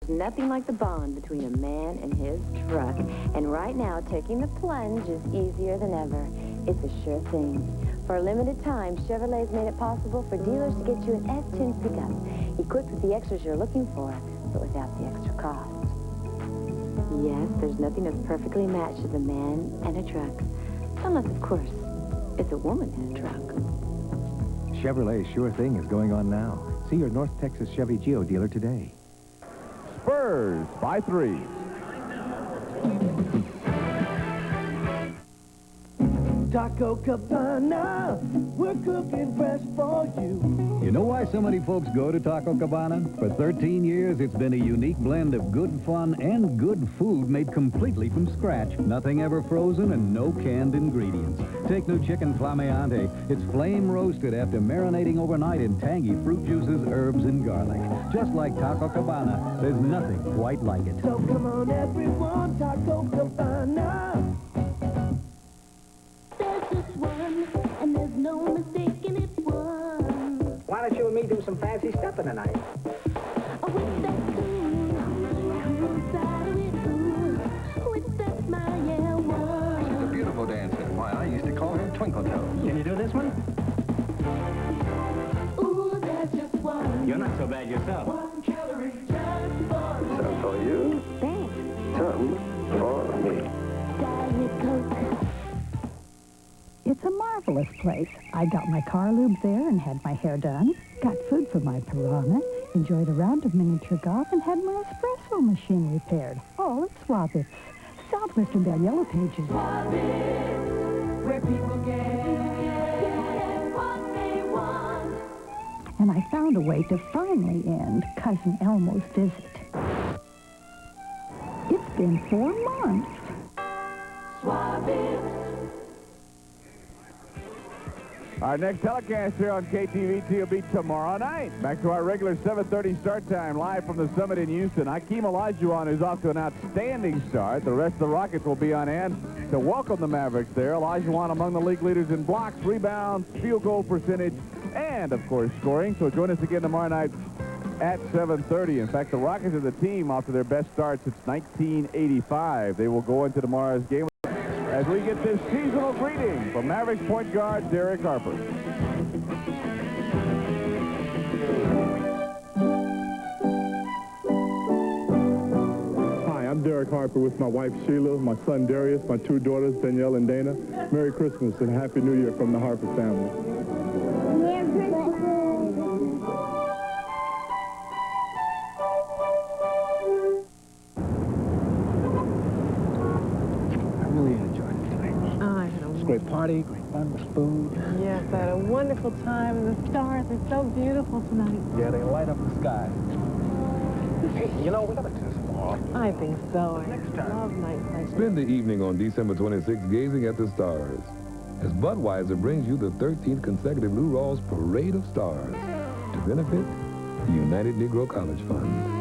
Nothing like the bond between a man and his truck. And right now, taking the plunge is easier than ever. It's a sure thing. For a limited time, Chevrolet's made it possible for dealers to get you an S10 pickup, equipped with the extras you're looking for, but without the extra cost. Yes, there's nothing as perfectly matched as a man and a truck. Unless, of course, it's a woman in a truck. Chevrolet's Sure Thing is going on now. See your North Texas Chevy Geo dealer today. Spurs by 3. Taco Cabana, we're cooking fresh for you. You know why so many folks go to Taco Cabana? For 13 years, it's been a unique blend of good fun and good food made completely from scratch. Nothing ever frozen and no canned ingredients. Take new chicken flameante. It's flame roasted after marinating overnight in tangy fruit juices, herbs, and garlic. Just like Taco Cabana, there's nothing quite like it. So come on, everyone, Taco Cabana. And there's no mistaking it one. Why don't you and me do some fancy stuffing tonight? Oh, with that cool side of it, ooh, with that smile, yeah, one. She's a beautiful dancer. Why, I used to call her Twinkle Toes. Can you do this one? Ooh, there's just one. You're not so bad yourself. 1 calorie, just one. Some for you. Thanks. Some for me. Diet Coke. It's a marvelous place. I got my car lubed there and had my hair done. Got food for my piranha. Enjoyed a round of miniature golf and had my espresso machine repaired. All at Swabbits. Southwestern Bell Yellow Pages. Swabbits, where people get what they want. And I found a way to finally end Cousin Elmo's visit. It's been 4 months. Swabbits. Our next telecast here on KTVT will be tomorrow night. Back to our regular 7:30 start time, live from the Summit in Houston. Hakeem Olajuwon is off to an outstanding start. The rest of the Rockets will be on hand to welcome the Mavericks there. Olajuwon among the league leaders in blocks, rebounds, field goal percentage, and, of course, scoring. So join us again tomorrow night at 7:30. In fact, the Rockets are the team off to their best start since 1985. They will go into tomorrow's game as we get this seasonal greeting from Mavericks point guard Derek Harper. Hi, I'm Derek Harper with my wife Sheila, my son Darius, my 2 daughters Danielle and Dana. Merry Christmas and Happy New Year from the Harper family. Merry Christmas. Great party, great fun with food. Yes, I had a wonderful time, and the stars are so beautiful tonight. Yeah, they light up the sky. Hey, you know, we gotta do some more. I think so. Next time. I love nights like this. Spend the evening on December 26th gazing at the stars as Budweiser brings you the 13th consecutive Lou Rawls Parade of Stars to benefit the United Negro College Fund.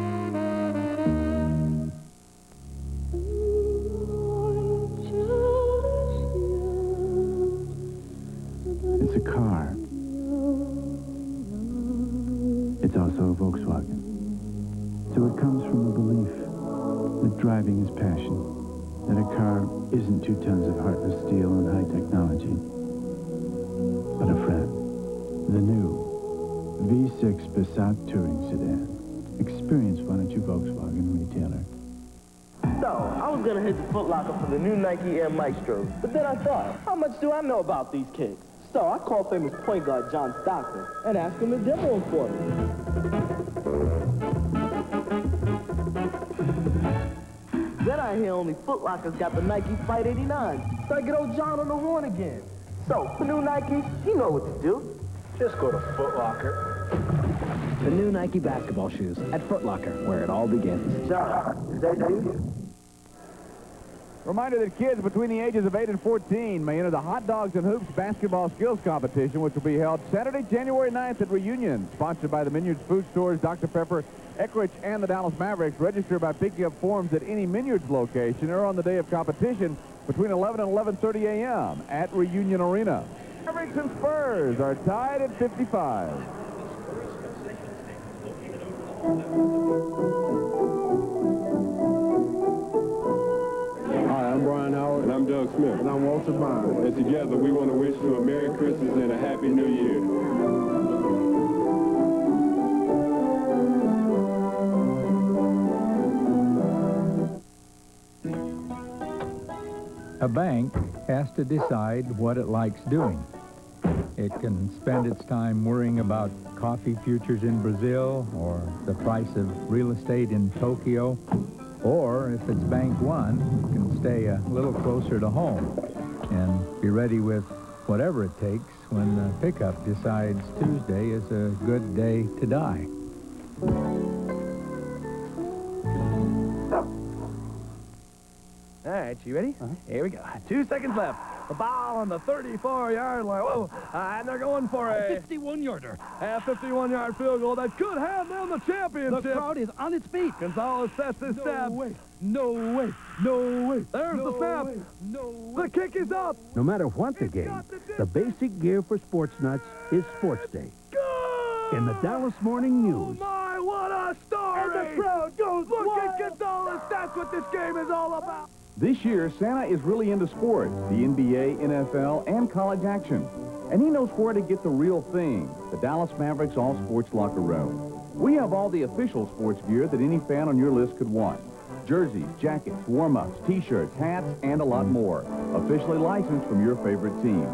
It's a car. It's also a Volkswagen. So it comes from a belief that driving is passion, that a car isn't 2 tons of heartless steel and high technology, but a friend. The new V6 Passat Touring Sedan. Experience one at your Volkswagen retailer. So, I was gonna hit the Foot Locker for the new Nike Air Maestros, but then I thought, how much do I know about these kids? So I called famous point guard John Stockton and asked him to demo them for me. Then I hear only Foot Locker's got the Nike Flight 89, so I get old John on the horn again. So, for new Nikes, you know what to do. Just go to Foot Locker. The new Nike basketball shoes at Foot Locker, where it all begins. John, is that you? Reminder that kids between the ages of 8 and 14 may enter the Hot Dogs and Hoops basketball skills competition, which will be held Saturday, January 9th at Reunion. Sponsored by the Minyards Food Stores, Dr. Pepper, Eckrich, and the Dallas Mavericks. Register by picking up forms at any Minyards location or on the day of competition between 11 and 11:30 a.m. at Reunion Arena. Mavericks and Spurs are tied at 55. to mine. And together we want to wish you a Merry Christmas and a Happy New Year. A bank has to decide what it likes doing. It can spend its time worrying about coffee futures in Brazil or the price of real estate in Tokyo. Or if it's Bank One, it can stay a little closer to home and be ready with whatever it takes when the pickup decides Tuesday is a good day to die. All right, you ready? Here we go. 2 seconds left. The ball on the 34-yard line. Whoa, and they're going for a 51-yarder. A 51-yard field goal that could hand them the championship. The crowd is on its feet. Gonzalez sets his stab. No way. No way. No way. There's the snap. The kick is up. No matter what the game, the basic gear for sports nuts is Sports Day. In the Dallas Morning News. Oh, my, what a story. And the crowd goes Look wild. at Gonzalez. That's what this game is all about. This year, Santa is really into sports, the NBA, NFL, and college action. And he knows where to get the real thing, the Dallas Mavericks all-sports locker room. We have all the official sports gear that any fan on your list could want. Jerseys, jackets, warm-ups, T-shirts, hats, and a lot more. Officially licensed from your favorite teams.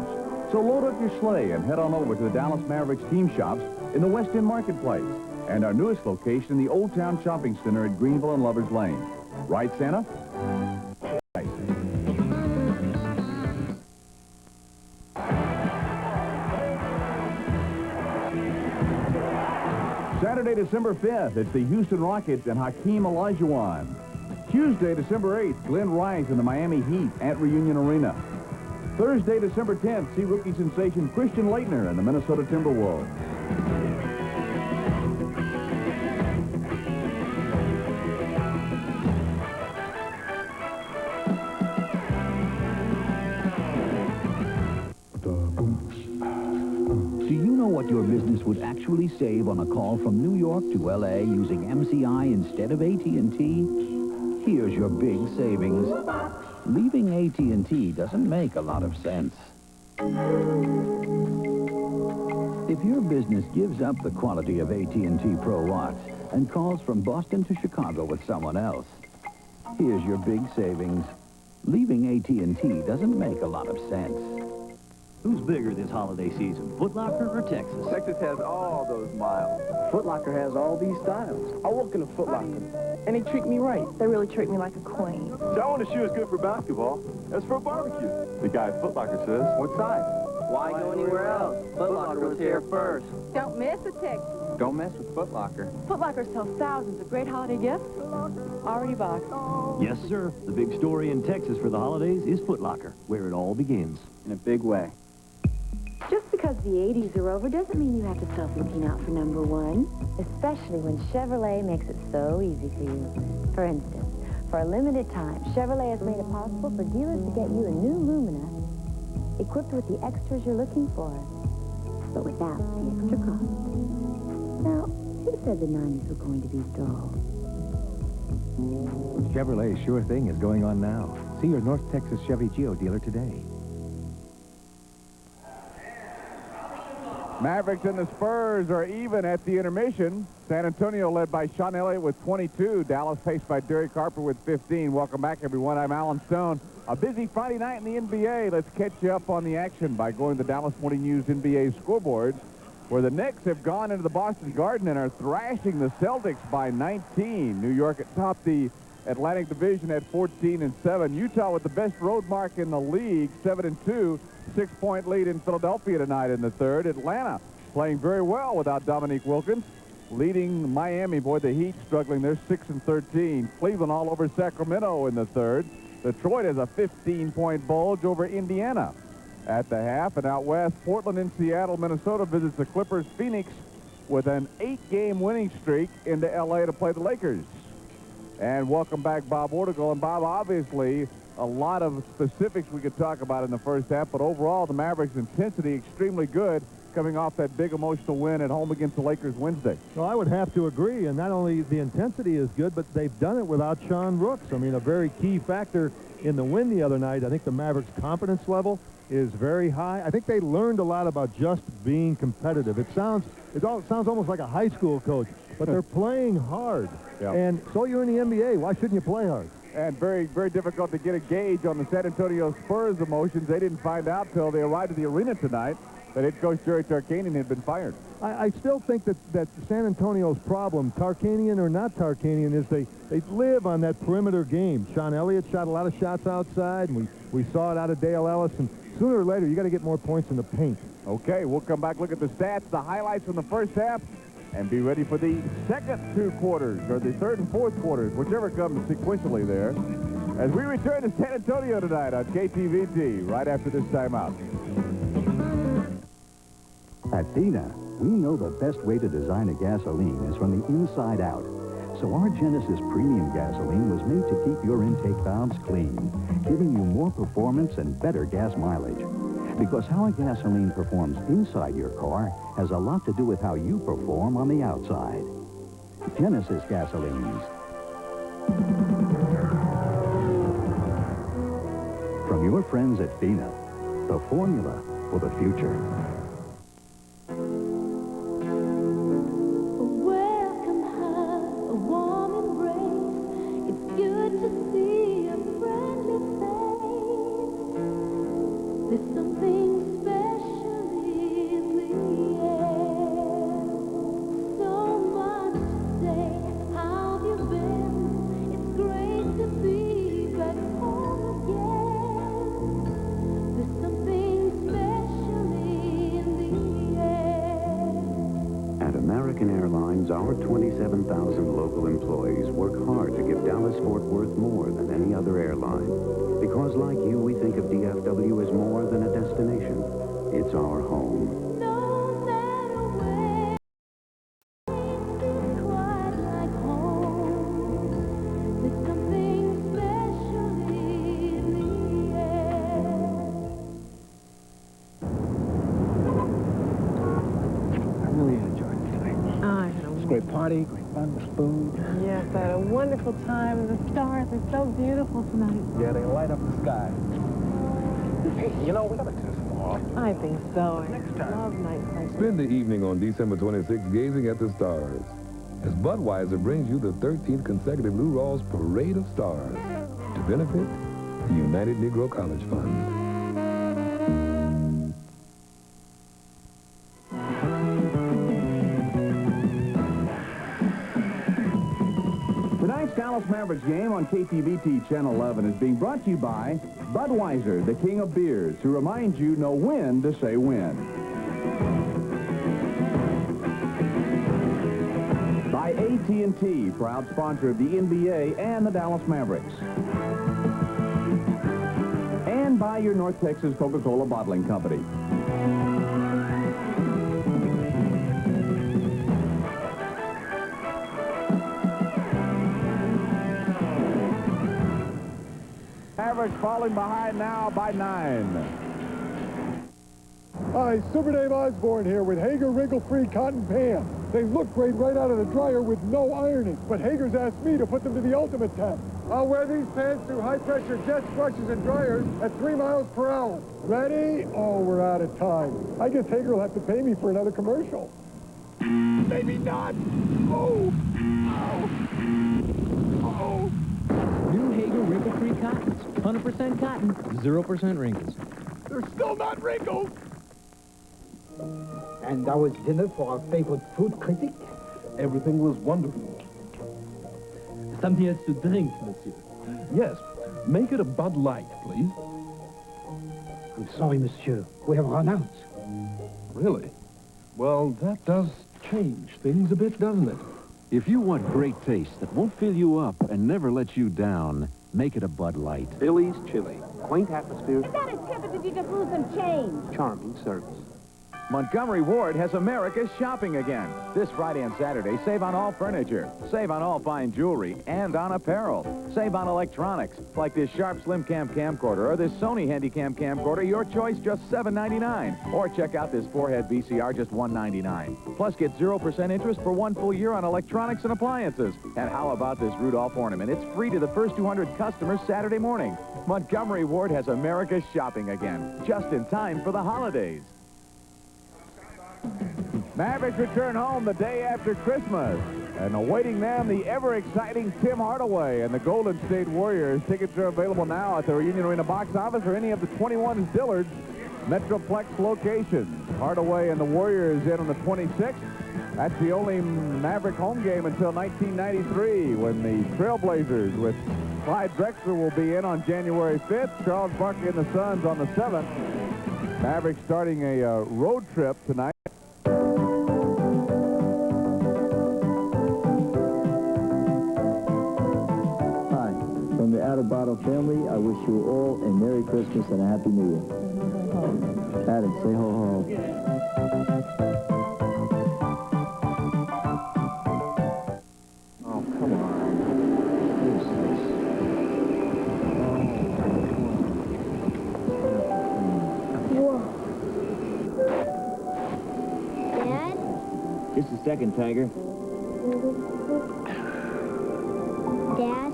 So load up your sleigh and head on over to the Dallas Mavericks team shops in the West End Marketplace and our newest location, the Old Town Shopping Center at Greenville and Lovers Lane. Right, Santa? Saturday, December 5th, it's the Houston Rockets and Hakeem Olajuwon. Tuesday, December 8th, Glenn Rice and the Miami Heat at Reunion Arena. Thursday, December 10th, see rookie sensation Christian Laettner and the Minnesota Timberwolves. Do you know what your business would actually save on a call from New York to L.A. using MCI instead of AT&T? Here's your big savings. Leaving AT&T doesn't make a lot of sense. If your business gives up the quality of AT&T Pro Watts and calls from Boston to Chicago with someone else, here's your big savings. Leaving AT&T doesn't make a lot of sense. Who's bigger this holiday season, Foot Locker or Texas? Texas has all those miles. Foot Locker has all these styles. I work in a Foot Locker, and they treat me right. They really treat me like a queen. So I want a shoe is good for basketball. That's for a barbecue. The guy at Foot Locker says. What size? Why go anywhere else? Foot Locker was here first. Don't miss a Texas. Don't mess with Foot Locker. Foot Locker sells thousands of great holiday gifts already boxed. Yes, sir. The big story in Texas for the holidays is Foot Locker, where it all begins. In a big way. Just because the 80s are over doesn't mean you have to stop looking out for number one, especially when Chevrolet makes it so easy for you. For instance, for a limited time, Chevrolet has made it possible for dealers to get you a new Lumina equipped with the extras you're looking for, but without the extra cost. Now, who said the 90s were going to be dull? Chevrolet's sure thing is going on now. See your North Texas Chevy Geo dealer today. Mavericks and the Spurs are even at the intermission. San Antonio led by Sean Elliott with 22. Dallas paced by Derek Harper with 15. Welcome back, everyone. I'm Alan Stone. A busy Friday night in the NBA. Let's catch you up on the action by going to the Dallas Morning News NBA scoreboards, where the Knicks have gone into the Boston Garden and are thrashing the Celtics by 19. New York atop the Atlantic Division at 14-7. Utah with the best road mark in the league, 7-2. 6-point lead in Philadelphia tonight in the third. Atlanta playing very well without Dominique Wilkins, leading Miami. Boy, the Heat struggling. They're 6-13. Cleveland all over Sacramento in the third. Detroit has a 15-point bulge over Indiana at the half. And out west, Portland and Seattle. Minnesota visits the Clippers. Phoenix with an 8-game winning streak into L.A. to play the Lakers. And welcome back, Bob Ortigal. And Bob, obviously, a lot of specifics we could talk about in the first half, but overall, the Mavericks' intensity extremely good. coming off that big emotional win at home against the Lakers Wednesday. Well, I would have to agree, and not only the intensity is good, but they've done it without Sean Rooks. I mean, a very key factor in the win the other night. I think the Mavericks' confidence level is very high. I think they learned a lot about just being competitive. It sounds almost like a high school coach, but they're playing hard. Yeah. And so you're in the NBA. Why shouldn't you play hard? And very, very difficult to get a gauge on the San Antonio Spurs emotions. They didn't find out till they arrived at the arena tonight that head coach Jerry Tarkanian had been fired. I still think that San Antonio's problem, Tarkanian or not Tarkanian, is they live on that perimeter game. Sean Elliott shot a lot of shots outside, and we saw it out of Dale Ellis, and sooner or later you got to get more points in the paint. Okay, we'll come back, look at the stats, the highlights from the first half, and be ready for the second two quarters, or the third and fourth quarters, whichever comes sequentially there, as we return to San Antonio tonight on KTVT, right after this timeout. At Dina, we know the best way to design a gasoline is from the inside out. So our Genesis Premium Gasoline was made to keep your intake valves clean, giving you more performance and better gas mileage. Because how a gasoline performs inside your car has a lot to do with how you perform on the outside. Genesis Gasolines. From your friends at Fina, the formula for the future. Welcome home, a warm embrace. It's good to see a friendly face. There's something special in the air. So much to say. How have you been? It's great to be back home again. There's something special in the air. At American Airlines, our 27,000 local employees work hard to give Dallas-Fort Worth more than any other airline. Because like you, we think of DFW as more than a destination. It's our home. Great party, great fun, with food. Yes, I had a wonderful time, and the stars are so beautiful tonight. Yeah, they light up the sky. Hey, you know, we gotta do this more. I think so. I love nights like this. Spend the evening on December 26th gazing at the stars as Budweiser brings you the 13th consecutive Lou Rawls Parade of Stars to benefit the United Negro College Fund. Tonight's Dallas Mavericks game on KTVT Channel 11 is being brought to you by Budweiser, the king of beers, who reminds you know when to say when. By AT&T, proud sponsor of the NBA and the Dallas Mavericks. And by your North Texas Coca-Cola Bottling Company. Mavericks falling behind now by 9. Hi, Super Dave Osborne here with Hager wrinkle-free cotton pants. They look great right out of the dryer with no ironing, but Hager's asked me to put them to the ultimate test. I'll wear these pants through high-pressure jets, brushes, and dryers at 3 miles per hour. Ready? Oh, we're out of time. I guess Hager will have to pay me for another commercial. Maybe not. Oh! Oh! Oh! New Hager wrinkle-free cottons. 100% cotton, 0% wrinkles. They're still not wrinkled. And that was dinner for our favorite food critic. Everything was wonderful. Something else to drink, monsieur. Yes, make it a Bud Light, please. I'm sorry, monsieur. We have run out. Really? Well, that does change things a bit, doesn't it? If you want great taste that won't fill you up and never let you down, make it a Bud Light. Billy's Chili. Quaint atmosphere, Is that a tip, or did you just lose some change? charming service. Montgomery Ward has America's shopping again. This Friday and Saturday, save on all furniture, save on all fine jewelry, and on apparel. Save on electronics, like this Sharp Slim Cam camcorder or this Sony Handycam camcorder, your choice, just $7.99. Or check out this 4-head VCR, just $1.99. Plus, get 0% interest for 1 full year on electronics and appliances. And how about this Rudolph ornament? It's free to the first 200 customers Saturday morning. Montgomery Ward has America's shopping again, just in time for the holidays. Mavericks return home the day after Christmas. And awaiting them, the ever-exciting Tim Hardaway and the Golden State Warriors. Tickets are available now at the Reunion Arena box office or any of the 21 Dillard's Metroplex locations. Hardaway and the Warriors in on the 26th. That's the only Maverick home game until 1993, when the Trailblazers with Clyde Drexler will be in on January 5th. Charles Barkley and the Suns on the 7th. Mavericks starting a road trip tonight. From the Adebato family, I wish you all a Merry Christmas and a Happy New Year. Adam, say ho ho. Oh, come on. Dad? Just a second, Tiger. Dad?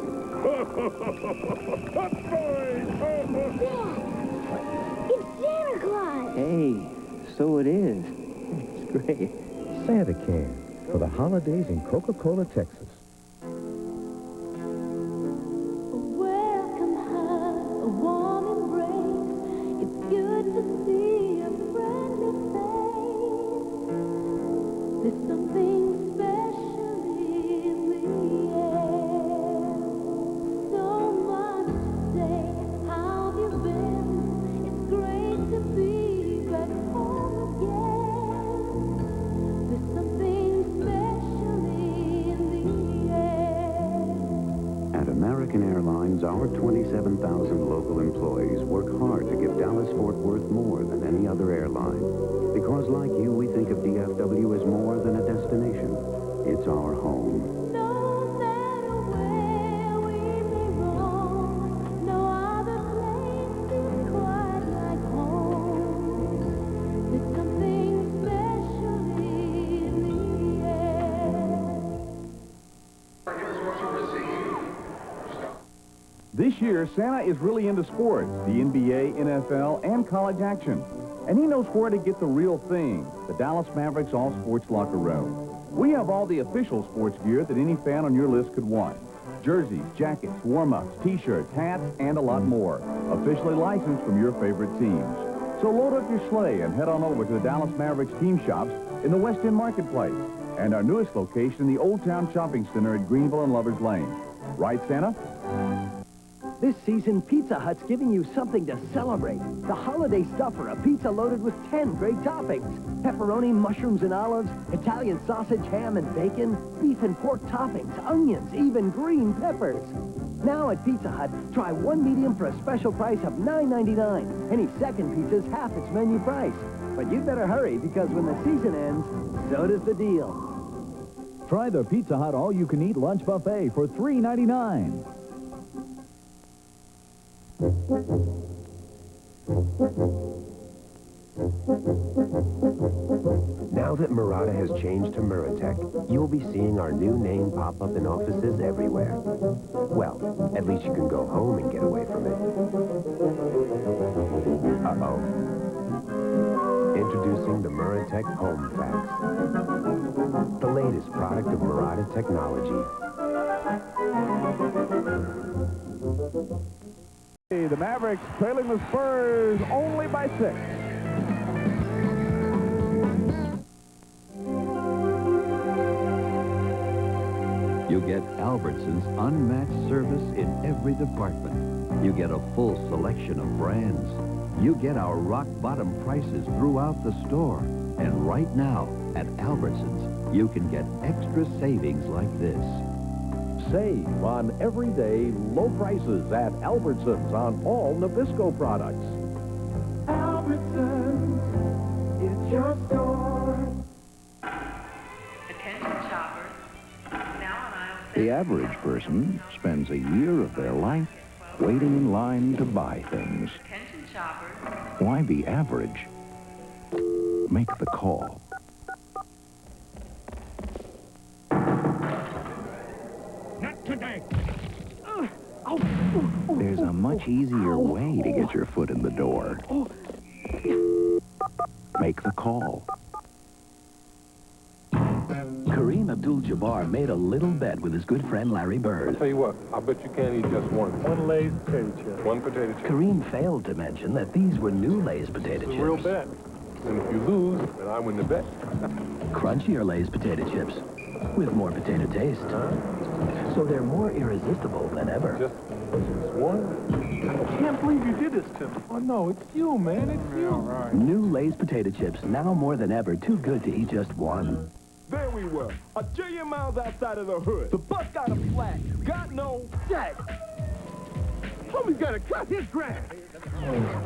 It's Santa Claus! Hey, so it is. It's great. Santa can for the holidays in Coca-Cola, Texas. Welcome home, a warm embrace. It's good to see a friendly face. There's something special in the air. So much to say. How have you been? It's great to be back home again. There's something special in the air. At American Airlines, our 27,000 local employees work hard to give Dallas-Fort Worth more than any other airline. Because like you, we think of DFW as more than a destination. It's our home. This year, Santa is really into sports, the NBA, NFL, and college action. And he knows where to get the real thing, the Dallas Mavericks All-Sports Locker Room. We have all the official sports gear that any fan on your list could want. Jerseys, jackets, warm-ups, T-shirts, hats, and a lot more. Officially licensed from your favorite teams. So load up your sleigh and head on over to the Dallas Mavericks team shops in the West End Marketplace and our newest location, the Old Town Shopping Center at Greenville and Lovers Lane. Right, Santa? This season, Pizza Hut's giving you something to celebrate. The holiday stuffer, a pizza loaded with 10 great toppings. Pepperoni, mushrooms and olives, Italian sausage, ham and bacon, beef and pork toppings, onions, even green peppers. Now at Pizza Hut, try one medium for a special price of $9.99. Any second pizza's half its menu price. But you'd better hurry, because when the season ends, so does the deal. Try the Pizza Hut all-you-can-eat lunch buffet for $3.99. Now that Murata has changed to Muratech, you'll be seeing our new name pop up in offices everywhere. Well, at least you can go home and get away from it. Uh-oh. Introducing the Muratech Home Fax. The latest product of Murata technology. The Mavericks trailing the Spurs only by 6. You get Albertsons unmatched service in every department. You get a full selection of brands. You get our rock-bottom prices throughout the store. And right now, at Albertsons, you can get extra savings like this. Save on everyday low prices at Albertsons on all Nabisco products. Albertsons, it's just The average person spends a year of their life waiting in line to buy things. Why be average? Make the call. Not today. There's a much easier way to get your foot in the door. Make the call. Kareem Abdul-Jabbar made a little bet with his good friend Larry Bird. Tell you what, I bet you can't eat just one. One Lay's potato chip. One potato chip. Kareem failed to mention that these were new Lay's potato It's chips. a real bet. And if you lose, then I win the bet. Crunchier Lay's potato chips with more potato taste. So they're more irresistible than ever. Just one? I can't believe you did this to me. Oh, no, it's you, man. It's you. Right. New Lay's potato chips, now more than ever, too good to eat just one. There we were, a jillion miles outside of the hood. The bus got him flat, got no jack. Homie's got to cut his grass.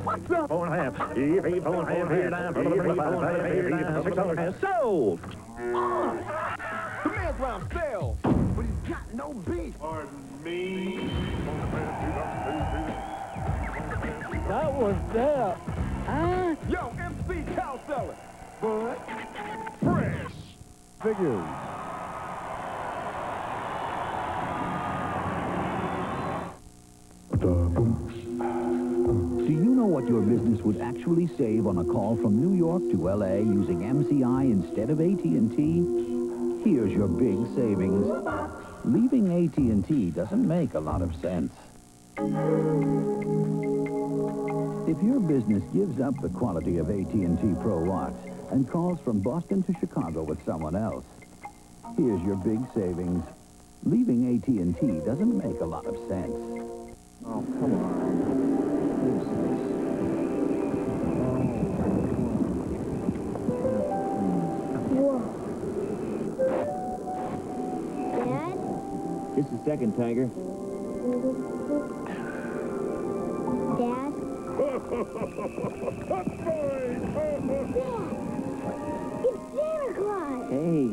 What's up? 4.5. 4.5. Sold. The man's round sales, but he's got no beef. Pardon me. That was that. Huh? Yo, MC Cow Salad. Bud, fresh. Figures. Do you know what your business would actually save on a call from New York to L.A. using MCI instead of AT&T? Here's your big savings. Leaving AT&T doesn't make a lot of sense. If your business gives up the quality of AT&T Pro Watts and calls from Boston to Chicago with someone else, here's your big savings. Leaving AT&T doesn't make a lot of sense. Oh, come on. Dad? Just a second, Tiger. Dad? It's Santa Claus! Hey,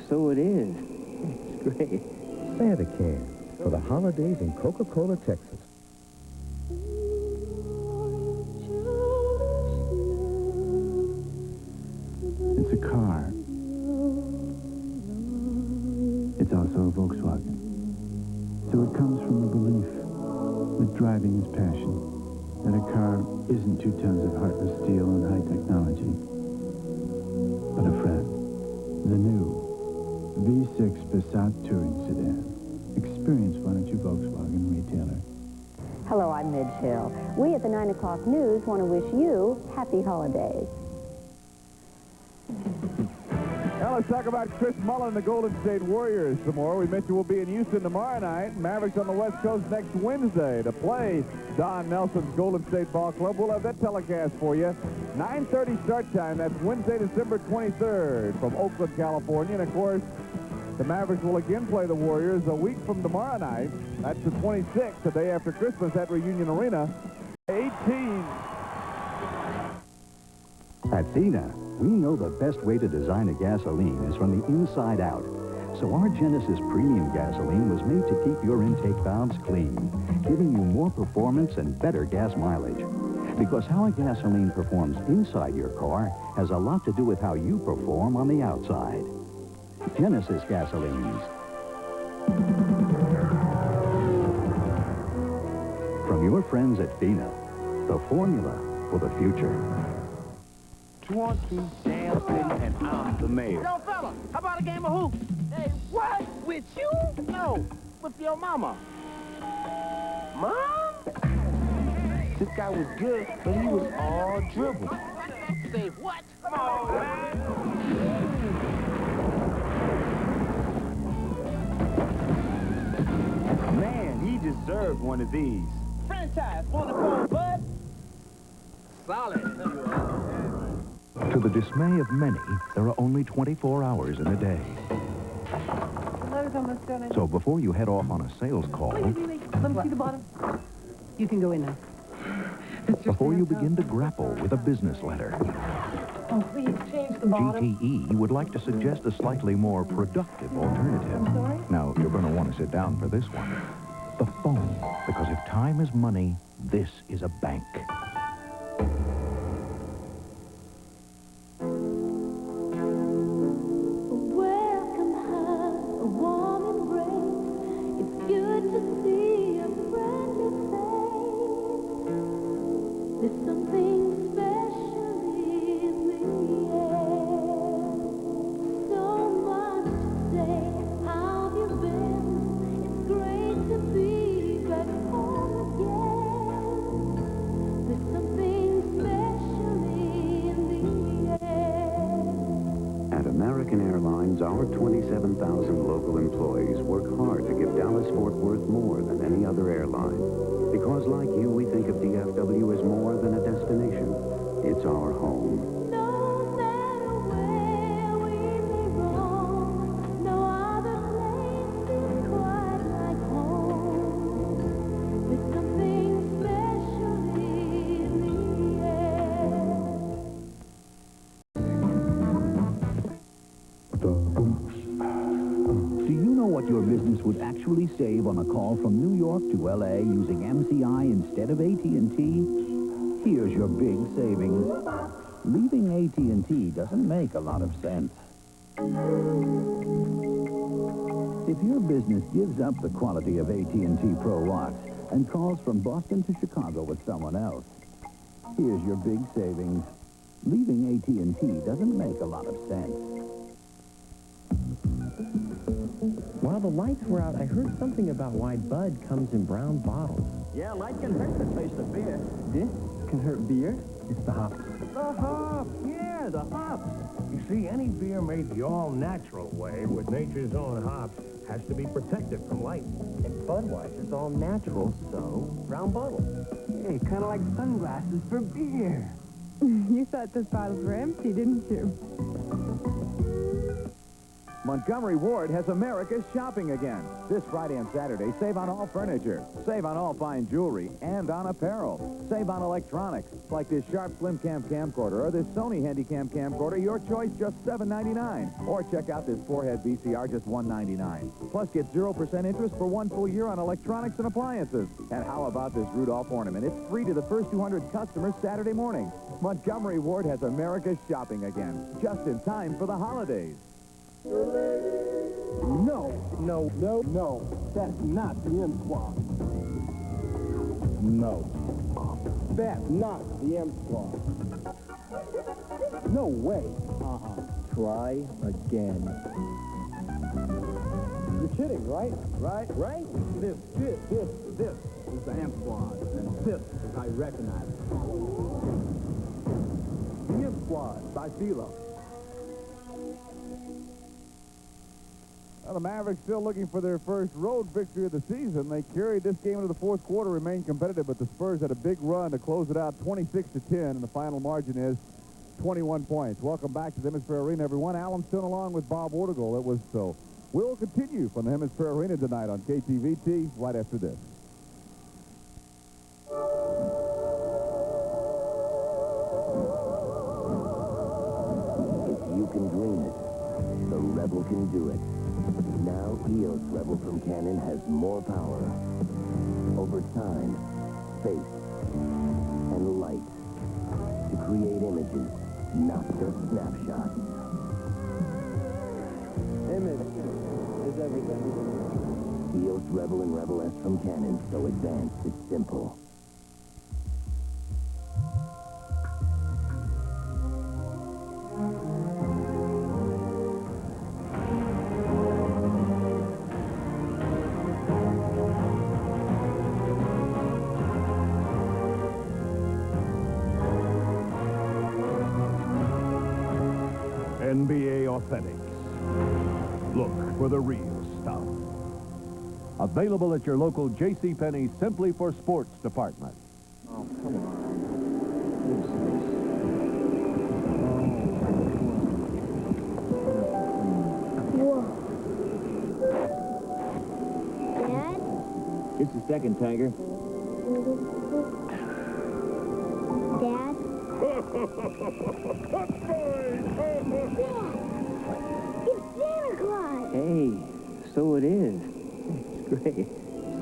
so it is. It's great. Santa can for the holidays in Coca-Cola, Texas. It's a car. It's also a Volkswagen. So it comes from a belief that driving is passion, that a car isn't 2 tons of heartless steel and high technology, but a friend. The new V6 Passat Touring Sedan. Experience one at your Volkswagen retailer. Hello, I'm Midge Hill. We at the 9 o'clock news want to wish you happy holidays. Now let's talk about Chris Mullin and the Golden State Warriors some more. We mentioned we'll be in Houston tomorrow night. Mavericks on the West Coast next Wednesday to play Don Nelson's Golden State Ball Club. We'll have that telecast for you. 9:30 start time. That's Wednesday, December 23rd from Oakland, California. And, of course, the Mavericks will again play the Warriors a week from tomorrow night. That's the 26th, the day after Christmas at Reunion Arena. 18. At FINA, we know the best way to design a gasoline is from the inside out. So our Genesis Premium Gasoline was made to keep your intake valves clean, giving you more performance and better gas mileage. Because how a gasoline performs inside your car has a lot to do with how you perform on the outside. Genesis gasolines. From your friends at FINA, the formula for the future. 2 on 2, Jam City, and I'm the mayor. Yo, fella, how about a game of hoops? Hey, what? With you? No, with your mama. Mom? This guy was good, but he was all dribble. Say what? Come on, man. Man, he deserved one of these. Franchise, want to call Bud? Solid. To the dismay of many, there are only 24 hours in a day. Load's almost done. So before you head off on a sales call, Let me see the bottom. You can go in now. before you begin to grapple with a business letter. Oh, please change the bottom. GTE would like to suggest a slightly more productive alternative. I'm sorry? Now, you're going to want to sit down for this one. The phone. Because if time is money, this is a bank. Welcome her, a warm embrace. It's good to see a friendly face. There's something special in the air. So much to say. How have you been? It's great to be back home again. There's something special in the air. At American Airlines, our 27,000 local employees work hard to give Dallas-Fort Worth more than any other airline. Because like you, we think of DFW as more than a destination. It's our home. No matter where we may roam, no other place is quite like home. There's something special in the Do you know what your business would actually save on a call from New York to L.A. using MCI instead of AT&T? Here's your big savings. Leaving AT&T doesn't make a lot of sense. If your business gives up the quality of AT&T Pro Watts and calls from Boston to Chicago with someone else, here's your big savings. Leaving AT&T doesn't make a lot of sense. While the lights were out, I heard something about why Bud comes in brown bottles. Yeah, light can hurt the taste of beer. This can hurt beer? It's the hops. The hops! Yeah, the hops. You see, any beer made the all-natural way with nature's own hops has to be protected from light. And Budweiser's all natural, so brown bottles. Hey, kind of like sunglasses for beer. You thought those bottles were empty, didn't you? Montgomery Ward has America's shopping again. This Friday and Saturday, save on all furniture, save on all fine jewelry, and on apparel. Save on electronics, like this Sharp Slim Cam camcorder or this Sony Handycam camcorder, your choice, just $7.99. Or check out this 4-head VCR, just $1.99. Plus, get 0% interest for 1 full year on electronics and appliances. And how about this Rudolph ornament? It's free to the first 200 customers Saturday morning. Montgomery Ward has America's shopping again, just in time for the holidays. No. That's not the M Squad. No. That's not the M Squad. No way. Try again. You're kidding, right? Right? This is the M Squad, and this is how you recognize it. The M Squad by Philo. Well, the Mavericks still looking for their first road victory of the season. They carried this game into the fourth quarter, remained competitive, but the Spurs had a big run to close it out 26-10, and the final margin is 21 points. Welcome back to the Hemisphere Arena, everyone. Alan Stone along with Bob Ortigal. It was so. We'll continue from the Hemisphere Arena tonight on KTVT right after this. If you can dream it, the Rebel can do it. Now EOS Rebel from Canon has more power. Over time, space, and light. To create images, not just snapshots. Image is everything. EOS Rebel and Rebel S from Canon, so advanced it's simple. NBA Authentics. Look for the real stuff. Available at your local JCPenney Simply for Sports department. Oh, come on. Dad? Just a second, Tiger. It's Santa Claus! Hey, so it is. It's great.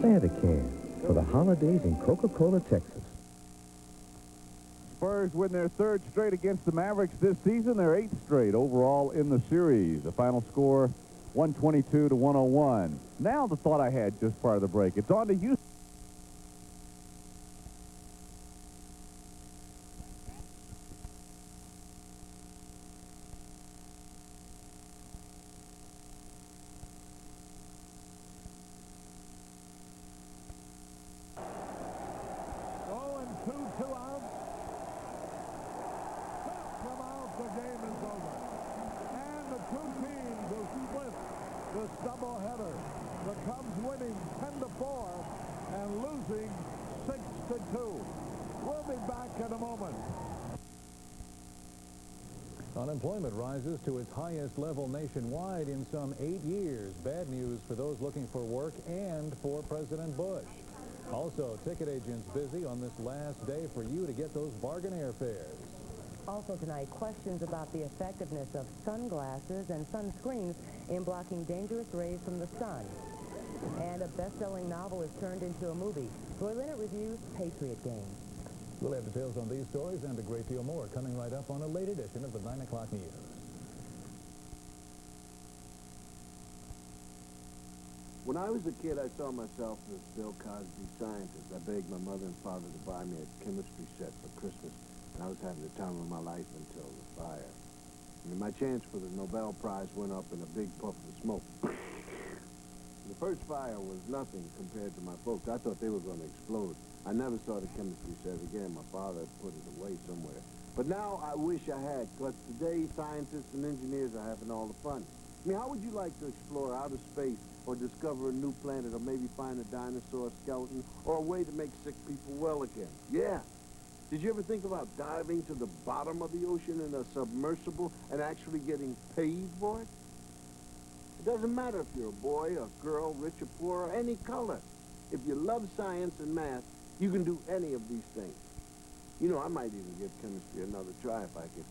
Santa can for the holidays in Coca-Cola, Texas. Spurs win their third straight against the Mavericks this season. Their eighth straight overall in the series. The final score, 122 to 101. Now the thought I had just prior to the break. It's on to Houston. Going 2 out. From out, the game is over. And the two teams will split this doubleheader. The Cubs winning 10-4 and losing 6-2. We'll be back in a moment. Unemployment rises to its highest level nationwide in some 8 years. Bad news for those looking for work and for President Bush. Also, ticket agents busy on this last day for you to get those bargain airfares. Also tonight, questions about the effectiveness of sunglasses and sunscreens in blocking dangerous rays from the sun. And a best-selling novel is turned into a movie. Roy Leonard reviews Patriot Game. We'll have details on these stories and a great deal more coming right up on a late edition of the 9 o'clock news. When I was a kid, I saw myself as Bill Cosby scientist. I begged my mother and father to buy me a chemistry set for Christmas, and I was having the time of my life until the fire. I mean, my chance for the Nobel Prize went up in a big puff of smoke. The first fire was nothing compared to my folks. I thought they were going to explode. I never saw the chemistry set again. My father put it away somewhere. But now I wish I had, because today scientists and engineers are having all the fun. I mean, how would you like to explore outer space or discover a new planet or maybe find a dinosaur skeleton or a way to make sick people well again? Yeah. Did you ever think about diving to the bottom of the ocean in a submersible and actually getting paid for it? It doesn't matter if you're a boy, a girl, rich or poor, or any color. If you love science and math, you can do any of these things. You know, I might even give chemistry another try if I could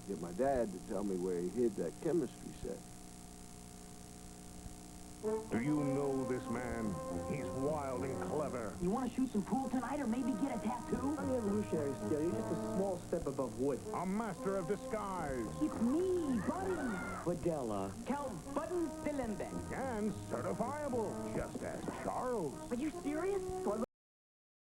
get my dad to tell me where he hid that chemistry set. Do you know this man? He's wild and clever. You want to shoot some pool tonight or maybe get a tattoo? On the evolutionary scale, you're just a small step above wood. A master of disguise. It's me, Buddy. Videla. Count Button Philembeck. And certifiable, just as Charles. Are you serious? Do I look